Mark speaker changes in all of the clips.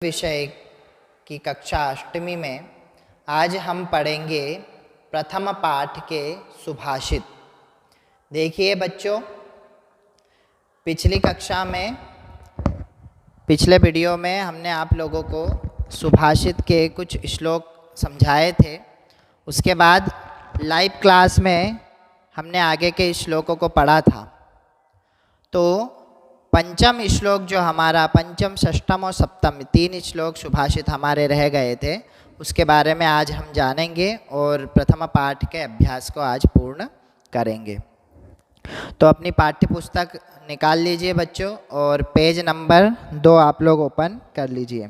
Speaker 1: विषय की कक्षा अष्टमी में आज हम पढ़ेंगे प्रथम पाठ के सुभाषित। देखिए बच्चों, पिछली कक्षा में पिछले वीडियो में हमने आप लोगों को सुभाषित के कुछ श्लोक समझाए थे। उसके बाद लाइव क्लास में हमने आगे के श्लोकों को पढ़ा था। तो पंचम श्लोक जो हमारा पंचम, षष्ठम और सप्तम तीन श्लोक सुभाषित हमारे रह गए थे, उसके बारे में आज हम जानेंगे और प्रथम पाठ के अभ्यास को आज पूर्ण करेंगे। तो अपनी पाठ्य पुस्तक निकाल लीजिए बच्चों और पेज नंबर 2 आप लोग ओपन कर लीजिए।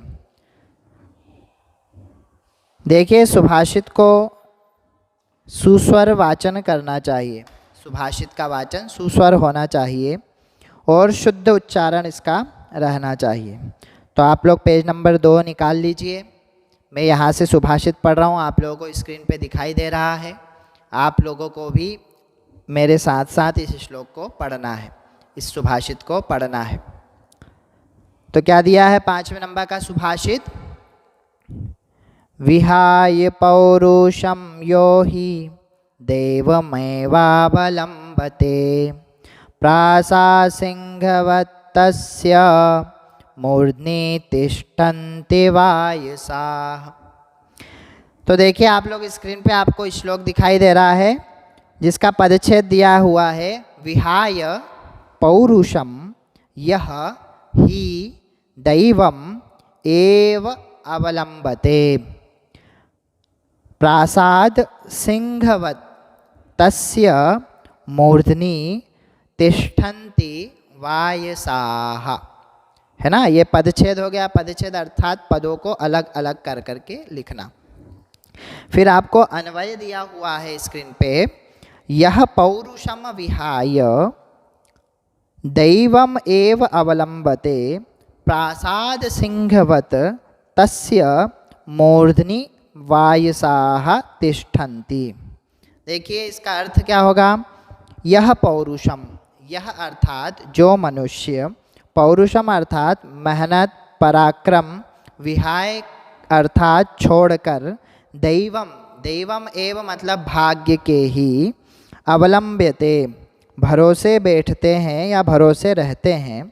Speaker 1: देखिए, सुभाषित को सुस्वर वाचन करना चाहिए। सुभाषित का वाचन सुस्वर होना चाहिए और शुद्ध उच्चारण इसका रहना चाहिए। तो आप लोग पेज नंबर 2 निकाल लीजिए। मैं यहाँ से सुभाषित पढ़ रहा हूँ, आप लोगों को स्क्रीन पे दिखाई दे रहा है। आप लोगों को भी मेरे साथ साथ इस श्लोक को पढ़ना है, इस सुभाषित को पढ़ना है। तो क्या दिया है 5वें नंबर का सुभाषित? विहाय पौरुषम यो हि देवमेवावलंबते प्रासासिंहवत्तस्य मूर्ध्नि तिष्ठन्ति वायसाः। तो देखिए, आप लोग स्क्रीन पे आपको श्लोक दिखाई दे रहा है जिसका पदच्छेद दिया हुआ है विहाय पौरुषम यह ही दैवम एव अवलंबते प्रासाद सिंहवत् तस्य मूर्ध्नि तिष्ठन्ति वायसाः। है ना, ये पदच्छेद हो गया। पदच्छेद अर्थात पदों को अलग अलग कर करके लिखना। फिर आपको अन्वय दिया हुआ है स्क्रीन पे, यह पौरुषम विहाय दैवम एव अवलंबते प्रासाद सिंहवत् तस्य मूर्ध्नि वायसाः तिष्ठन्ति। देखिए, इसका अर्थ क्या होगा? यह पौरुषम, यह अर्थात जो मनुष्य, पौरुषम अर्थात मेहनत पराक्रम, विहाय अर्थात छोड़कर, दैवम, दैवम एव मतलब भाग्य के ही, अवलंब्यते भरोसे बैठते हैं या भरोसे रहते हैं,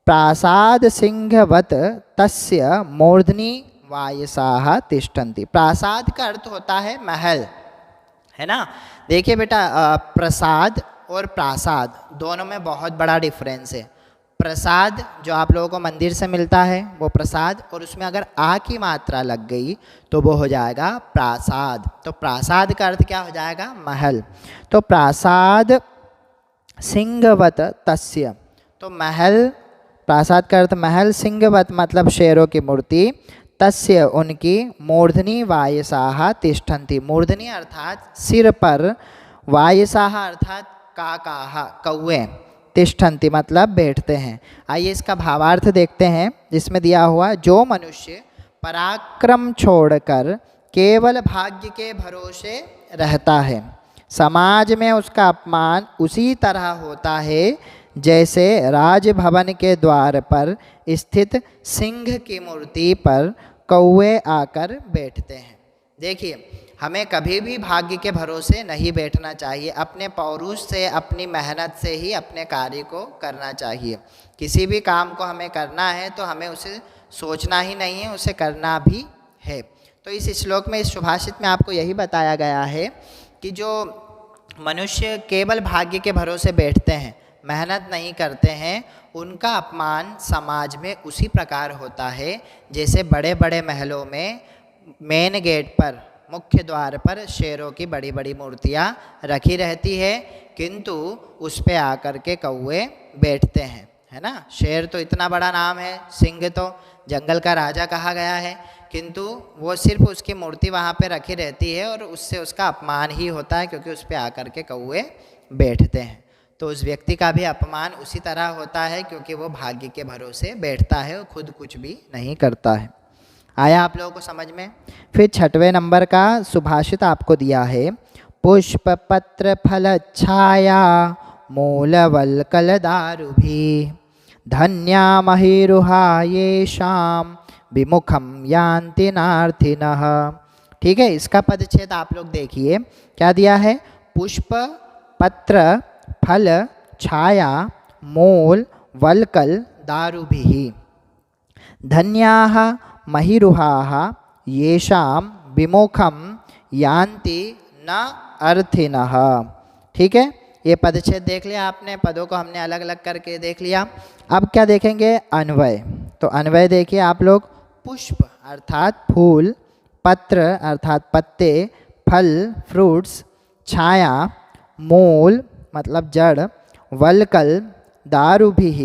Speaker 1: प्रासाद सिंहवत् तस्य मूर्ध्नि वायसाः तिष्ठन्ति। प्रासाद का अर्थ होता है महल, है ना। देखिए बेटा, प्रसाद और प्रासाद दोनों में बहुत बड़ा डिफरेंस है। प्रसाद जो आप लोगों को मंदिर से मिलता है वो प्रसाद, और उसमें अगर आ की मात्रा लग गई तो वो हो जाएगा प्रासाद। तो प्रासाद का अर्थ क्या हो जाएगा? महल। तो प्रासाद सिंहवत् तस्य, तो महल, प्रासाद का अर्थ महल, सिंहवत् मतलब शेरों की मूर्ति, तस्य उनकी, मूर्ध्नि वायसाः तिष्ठन्ति, मूर्ध्नि अर्थात सिर पर, वायसाः अर्थात काकाः कौवे, तिष्ठन्ति मतलब बैठते हैं। आइए इसका भावार्थ देखते हैं, जिसमें दिया हुआ, जो मनुष्य पराक्रम छोड़कर केवल भाग्य के भरोसे रहता है, समाज में उसका अपमान उसी तरह होता है जैसे राजभवन के द्वार पर स्थित सिंह की मूर्ति पर कौवे आकर बैठते हैं। देखिए, हमें कभी भी भाग्य के भरोसे नहीं बैठना चाहिए। अपने पौरुष से, अपनी मेहनत से ही अपने कार्य को करना चाहिए। किसी भी काम को हमें करना है तो हमें उसे सोचना ही नहीं है, उसे करना भी है। तो इस श्लोक में, इस सुभाषित में आपको यही बताया गया है कि जो मनुष्य केवल भाग्य के भरोसे बैठते हैं, मेहनत नहीं करते हैं, उनका अपमान समाज में उसी प्रकार होता है जैसे बड़े बड़े महलों में मेन गेट पर, मुख्य द्वार पर शेरों की बड़ी बड़ी मूर्तियाँ रखी रहती है, किंतु उस पे आकर के कौवे बैठते हैं, है ना। शेर तो इतना बड़ा नाम है, सिंह तो जंगल का राजा कहा गया है, किंतु वो सिर्फ उसकी मूर्ति वहाँ पे रखी रहती है और उससे उसका अपमान ही होता है, क्योंकि उस पे आकर के कौवे बैठते हैं। तो उस व्यक्ति का भी अपमान उसी तरह होता है, क्योंकि वो भाग्य के भरोसे बैठता है और खुद कुछ भी नहीं करता है। आया आप लोगों को समझ में? फिर 6वें नंबर का सुभाषित आपको दिया है, पुष्प पत्र फल छाया मूलवल्कल दारुभी धन्या महिरुहा येषां विमुखम यान्ति नार्थिनः। ठीक है, इसका पदच्छेद आप लोग देखिए क्या दिया है। पुष्प, पत्र, फल, छाया, मूल, वल्कल, दारुभिः धन्याः महिरुहाः येषां विमुखम यान्ति न अर्थिनः। ठीक है, ये पदच्छेद देख लिया आपने, पदों को हमने अलग अलग करके देख लिया। अब क्या देखेंगे, अन्वय। तो अन्वय देखिए आप लोग। पुष्प अर्थात फूल, पत्र अर्थात पत्ते, फल फ्रूट्स, छाया मूल मतलब जड़, वल्कल दारुभिः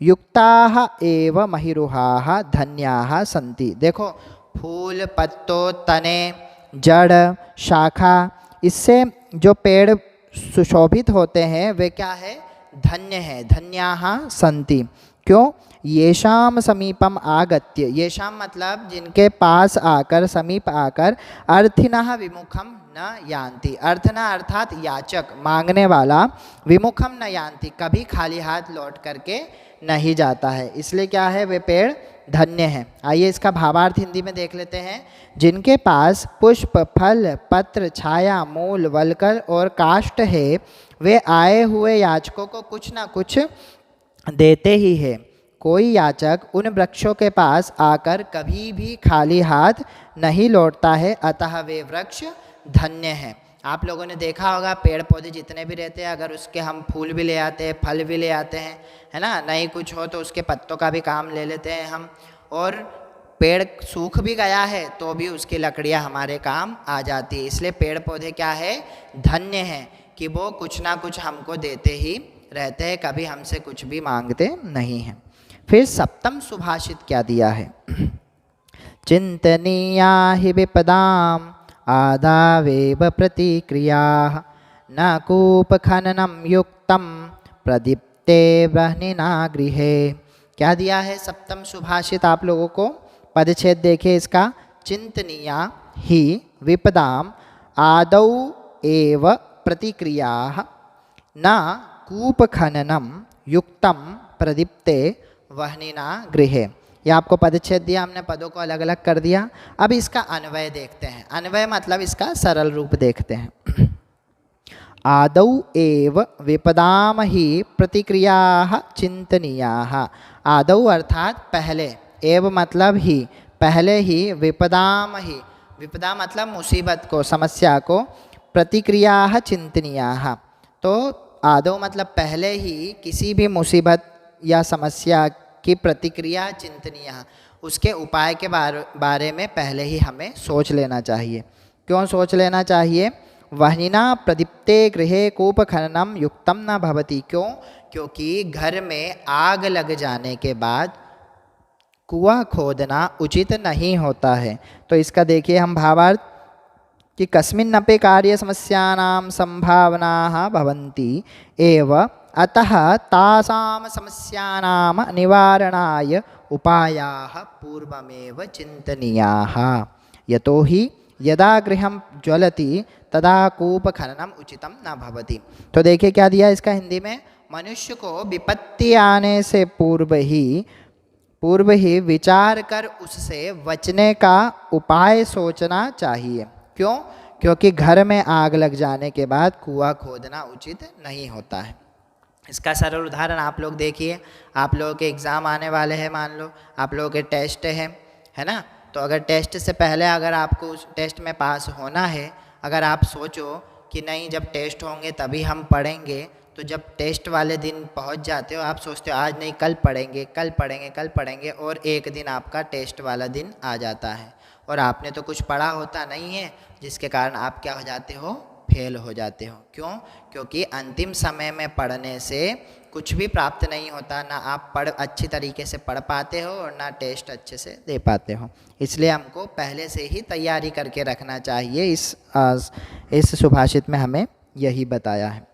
Speaker 1: युक्ताः एव महिरुहाः धन्याः सन्ति। देखो, फूल, पत्तों, तने, जड़, शाखा, इससे जो पेड़ सुशोभित होते हैं वे क्या है, धन्य है। धन्याः सन्ति। क्यों, येषाम समीपम आगत्य, येषाम मतलब जिनके पास आकर, समीप आकर, अर्थिनः विमुखम न यान्ति। अर्थना अर्थात याचक, मांगने वाला, विमुखम न यान्ति कभी खाली हाथ लौट करके नहीं जाता है, इसलिए क्या है, वे पेड़ धन्य है। आइए इसका भावार्थ हिंदी में देख लेते हैं। जिनके पास पुष्प, फल, पत्र, छाया, मूल, वल्कल और काष्ठ है, वे आए हुए याचकों को कुछ ना कुछ देते ही है। कोई याचक उन वृक्षों के पास आकर कभी भी खाली हाथ नहीं लौटता है, अतः वे वृक्ष धन्य हैं। आप लोगों ने देखा होगा, पेड़ पौधे जितने भी रहते हैं, अगर उसके हम फूल भी ले आते हैं, फल भी ले आते हैं, है ना, नहीं कुछ हो तो उसके पत्तों का भी काम ले लेते हैं हम, और पेड़ सूख भी गया है तो भी उसकी लकड़ियां हमारे काम आ जाती है। इसलिए पेड़ पौधे क्या है, धन्य हैं कि वो कुछ ना कुछ हमको देते ही रहते हैं, कभी हमसे कुछ भी मांगते नहीं हैं। फिर सप्तम सुभाषित क्या दिया है। चिंतनीया हि विपदाम आदावेव प्रतिक्रियाः न कूपखननं युक्तं प्रदीप्ते ब्रह्मणा गृहे। क्या दिया है सप्तम सुभाषित आप लोगों को। पदच्छेद देखिए इसका। चिंतनीया ही विपदाम आदौ एव प्रतिक्रियाः न कूपखननं युक्तं प्रदीप्ते वह्निना गृहे। ये आपको पदच्छेद दिया हमने, पदों को अलग अलग कर दिया। अब इसका अन्वय देखते हैं। अन्वय मतलब इसका सरल रूप देखते हैं। आदौ एव विपदाम ही प्रतिक्रियाः चिंतनीयाः। आदौ अर्थात पहले, एव मतलब ही, पहले ही, विपदाम ही, विपदा मतलब मुसीबत को, समस्या को, प्रतिक्रियाः चिंतनीयाः। तो आदौ मतलब पहले ही किसी भी मुसीबत या समस्या की प्रतिक्रिया चिंतनीय, उसके उपाय के बारे में पहले ही हमें सोच लेना चाहिए। क्यों सोच लेना चाहिए। वह्निना प्रदीप्ते गृहे कूपखननं युक्तं न भवति। क्यों, क्योंकि घर में आग लग जाने के बाद कुआं खोदना उचित नहीं होता है। तो इसका देखिए हम भावार्थ कि कस्मिन्नपि कार्य समस्यानां संभावनाः भवन्ति एव, अतः तासां समस्यानां निवारणाय उपायाः पूर्वमेव चिंतनीयाः। यतो हि यदा गृहं ज्वलति तदा कूपखननम् उचितं न भवति। तो देखिए क्या दिया इसका हिंदी में। मनुष्य को विपत्ति आने से पूर्व ही विचार कर उससे बचने का उपाय सोचना चाहिए। क्यों, क्योंकि घर में आग लग जाने के बाद कुआं खोदना उचित नहीं होता है। इसका सरल उदाहरण आप लोग देखिए। आप लोगों के एग्ज़ाम आने वाले हैं, मान लो आप लोगों के टेस्ट है ना। तो अगर टेस्ट से पहले अगर आपको उस टेस्ट में पास होना है, अगर आप सोचो कि नहीं जब टेस्ट होंगे तभी हम पढ़ेंगे, तो जब टेस्ट वाले दिन पहुंच जाते हो आप सोचते हो आज नहीं कल पढ़ेंगे, कल पढ़ेंगे, कल पढ़ेंगे, और एक दिन आपका टेस्ट वाला दिन आ जाता है और आपने तो कुछ पढ़ा होता नहीं है, जिसके कारण आप क्या हो जाते हो, फेल हो जाते हो। क्यों, क्योंकि अंतिम समय में पढ़ने से कुछ भी प्राप्त नहीं होता, ना आप अच्छी तरीके से पढ़ पाते हो और ना टेस्ट अच्छे से दे पाते हो। इसलिए हमको पहले से ही तैयारी करके रखना चाहिए। इस सुभाषित में हमें यही बताया है।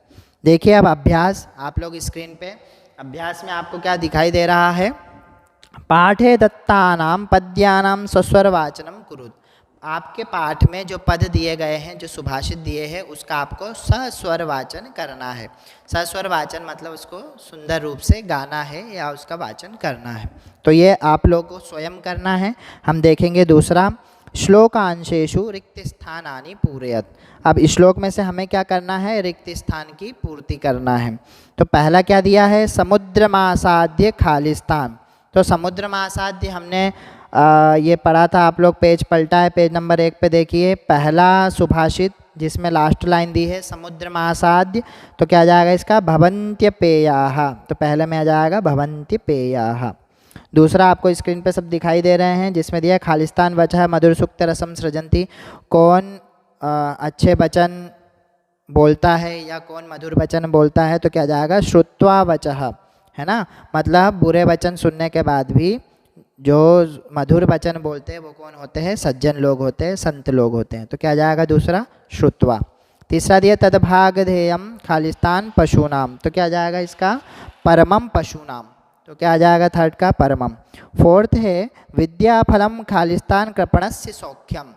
Speaker 1: देखिए अब अभ्यास, आप लोग स्क्रीन पे अभ्यास में आपको क्या दिखाई दे रहा है। पाठे दत्तानां पद्यानां स्वस्वर वाचनम कुरुत। आपके पाठ में जो पद दिए गए हैं, जो सुभाषित दिए हैं, उसका आपको सस्वर वाचन करना है। सस्वर वाचन मतलब उसको सुंदर रूप से गाना है या उसका वाचन करना है। तो ये आप लोगों को स्वयं करना है। हम देखेंगे दूसरा, श्लोकांशेषु रिक्त स्थानानि पूरयत। अब इस श्लोक में से हमें क्या करना है, रिक्त स्थान की पूर्ति करना है। तो पहला क्या दिया है, समुद्र मासाद्य खालिस्तान। तो समुद्र मासाद्य हमने ये पढ़ा था, आप लोग पेज पलटा है, पेज नंबर 1 पे देखिए, पहला सुभाषित जिसमें लास्ट लाइन दी है समुद्र मासाद्य। तो क्या आ जाएगा इसका, भवन्त्य पेयाः। तो पहले में आ जाएगा भवन्त्य पेयाः। दूसरा आपको स्क्रीन पे सब दिखाई दे रहे हैं, जिसमें दिया खालिस्तान वचः मधुर सुक्त रसम सृजन्ति। कौन अच्छे वचन बोलता है या कौन मधुर वचन बोलता है, तो क्या जाएगा, श्रुत्वा वचः, है ना। मतलब बुरे वचन सुनने के बाद भी जो मधुर वचन बोलते हैं वो कौन होते हैं, सज्जन लोग होते हैं, संत लोग होते हैं। तो क्या जाएगा दूसरा, श्रुत्वा। तीसरा दिया तद्भागधेयम खालिस्तान पशूनाम। तो क्या जाएगा इसका, परमम पशूनाम। तो क्या आ जाएगा थर्ड का, परमम। फोर्थ है विद्याफलम खालिस्तान कृपणस्य सौख्यम।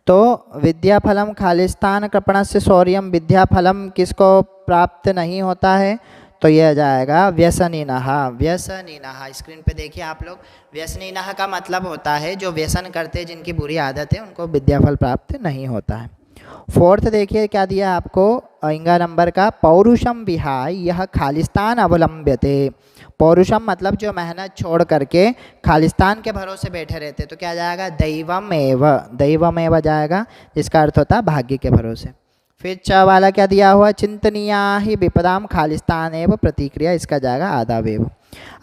Speaker 1: तो विद्याफलम खालिस्तान कृपणस्य शौर्यम। विद्याफलम किसको प्राप्त नहीं होता है, तो यह आ जाएगा व्यसनिनः। व्यसनिनः स्क्रीन पे देखिए आप लोग, व्यसनिनः का मतलब होता है जो व्यसन करते हैं, जिनकी बुरी आदत है, उनको विद्याफल प्राप्त नहीं होता है। फोर्थ देखिए क्या दिया आपको, इंगा नंबर का, पौरुषम विहाय यह खालिस्तान अवलंब्यते। पौरुषम मतलब जो मेहनत छोड़ करके खालिस्तान के भरोसे बैठे रहते, तो क्या जाएगा, दैवमेव। दैवमेव जाएगा, जिसका अर्थ होता है भाग्य के भरोसे। फिर च वाला क्या दिया हुआ, चिंतनीया ही विपदाम खालिस्तान एव प्रतिक्रिया। इसका जाएगा आदावेव।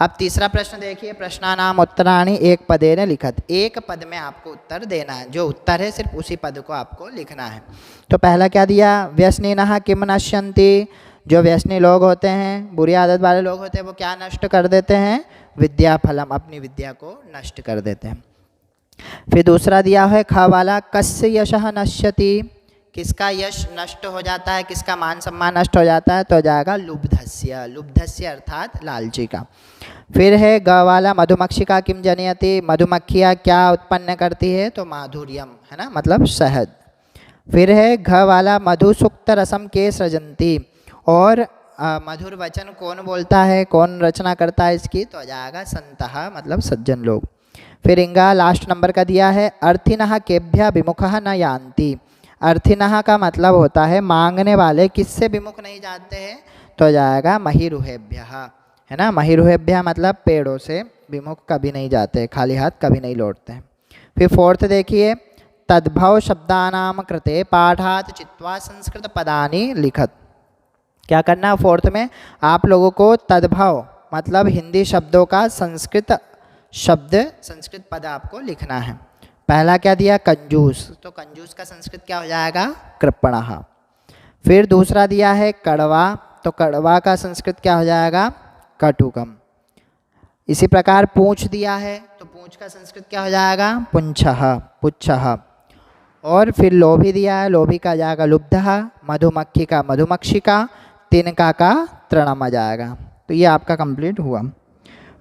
Speaker 1: अब तीसरा प्रश्न देखिए, प्रश्नानाम उत्तराणि एक पदेन लिखत। एक पद में आपको उत्तर देना है, जो उत्तर है सिर्फ उसी पद को आपको लिखना है। तो पहला क्या दिया, व्यसनिनः किम नश्यन्ति। जो व्यसनी लोग होते हैं, बुरी आदत वाले लोग होते हैं, वो क्या नष्ट कर देते हैं, विद्याफलम, अपनी विद्या को नष्ट कर देते हैं। फिर दूसरा दिया है ख वाला, कस्य यशः नश्यति। किसका यश नष्ट हो जाता है, किसका मान सम्मान नष्ट हो जाता है, तो जाएगा लुब्धस्य। लुब्धस्य अर्थात लालची का। फिर है ग वाला, मधुमक्षिका किम जनयति। मधुमक्खियाँ क्या उत्पन्न करती है, तो माधुर्यम, है ना, मतलब शहद। फिर है घ वाला, मधु सुक्त रसम के सृजन्ति। और मधुर वचन कौन बोलता है, कौन रचना करता है इसकी, तो जाएगा संतः, मतलब सज्जन लोग। फिर इंगा लास्ट नंबर का दिया है, अर्थिनः केभ्यः विमुखः न यान्ति। अर्थिनः का मतलब होता है मांगने वाले किससे विमुख नहीं जाते हैं, तो जाएगा महिरुहेभ्यः, है ना। महिरुहेभ्यः मतलब पेड़ों से विमुख कभी नहीं जाते, खाली हाथ कभी नहीं लौटते हैं। फिर फोर्थ देखिए, तद्भव शब्दानाम कृते पाठात् चित्वा संस्कृत पदानि लिखत। क्या करना है फोर्थ में, आप लोगों को तद्भव मतलब हिंदी शब्दों का संस्कृत शब्द, संस्कृत पद आपको लिखना है। पहला क्या दिया, कंजूस। तो कंजूस का संस्कृत क्या हो जाएगा, कृपणः। फिर दूसरा दिया है कड़वा। तो कड़वा का संस्कृत क्या हो जाएगा, कटुकम। इसी प्रकार पूंछ दिया है, तो पूंछ का संस्कृत क्या हो जाएगा, पुंछः, पुच्छः। और फिर लोभी दिया है, लोभी का जाएगा लुब्धः। मधुमक्खी का मधुमक्षिका। तिनका का तृणम आ जाएगा। तो ये आपका कंप्लीट हुआ।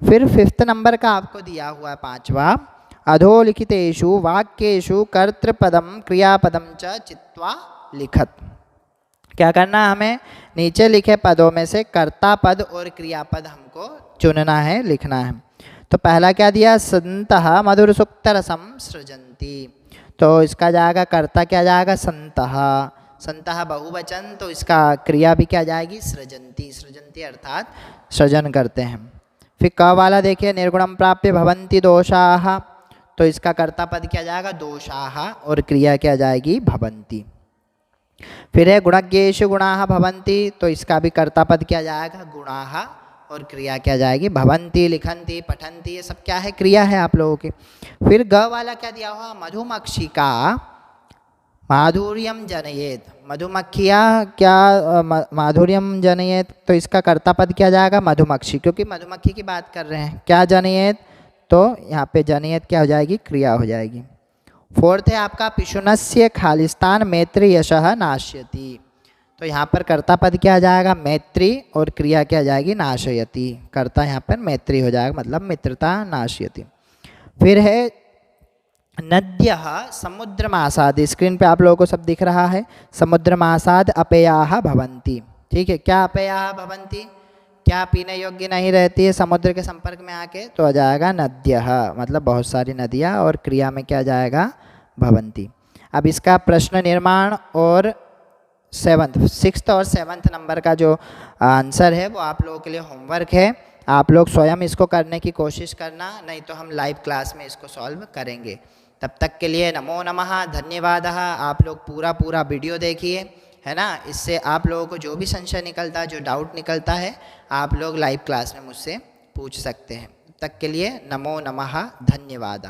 Speaker 1: फिर फिफ्थ नंबर का आपको दिया हुआ है पांचवा, अधोलिखितेषु वाक्येषु कर्तृपदम क्रियापदम च चित्वा लिखत। क्या करना है हमें, नीचे लिखे पदों में से कर्ता पद और क्रियापद हमको चुनना है, लिखना है। तो पहला क्या दिया, संतः मधुर सुक्त रसम सृजन्ति। तो इसका जाएगा कर्ता क्या जाएगा, संतः। संतः बहुवचन, तो इसका क्रिया भी क्या जाएगी, सृजन्ति। सृजन्ति अर्थात सृजन करते हैं। फिर क वाला देखिए, निर्गुणम प्राप्य भवन्ति दोषाः। तो इसका कर्ता पद क्या जाएगा, दोषाः, और क्रिया क्या जाएगी, भवन्ति। फिर है गुणज्ञेषु गुणाः भवन्ति। तो इसका भी कर्ता पद क्या जाएगा, गुणाः, और क्रिया क्या जाएगी, भवन्ति, लिखन्ति, पठन्ति। ये सब क्या है, क्रिया है आप लोगों की। फिर ग वाला क्या दिया हुआ, मधुमक्षिका माधुर्यम जनयेत। मधुमक्खियाँ क्या माधुर्यम जनयेत। तो इसका कर्ता पद क्या जाएगा, मधुमक्षी, क्योंकि मधुमक्खी की बात कर रहे हैं। क्या जनयेत, तो यहाँ पे जनयेत क्या हो जाएगी, क्रिया हो जाएगी। फोर्थ है आपका पिशुनस्य खालिस्तान मैत्री यशः नाशयति। तो यहाँ पर कर्ता पद क्या आ जाएगा, मैत्री, और क्रिया क्या आ जाएगी, नाशयति। कर्ता यहाँ पर मैत्री हो जाएगा, मतलब मित्रता, नाशयति। फिर है नद्यः समुद्रमासाद, स्क्रीन पे आप लोगों को सब दिख रहा है, समुद्रमासाद अपेयाः भवन्ति। ठीक है, क्या अपेयाः भवन्ति, क्या पीने योग्य नहीं रहती है समुद्र के संपर्क में आके, तो आ जाएगा नद्यः, मतलब बहुत सारी नदियाँ, और क्रिया में क्या जाएगा, भवन्ति। अब इसका प्रश्न निर्माण और 6th और 7th नंबर का जो आंसर है वो आप लोगों के लिए होमवर्क है। आप लोग स्वयं इसको करने की कोशिश करना, नहीं तो हम लाइव क्लास में इसको सॉल्व करेंगे। तब तक के लिए नमो नमः, धन्यवाद। आप लोग पूरा वीडियो देखिए, है ना। इससे आप लोगों को जो भी संशय निकलता है, जो डाउट निकलता है, आप लोग लाइव क्लास में मुझसे पूछ सकते हैं। तब तक के लिए नमो नमः, धन्यवाद।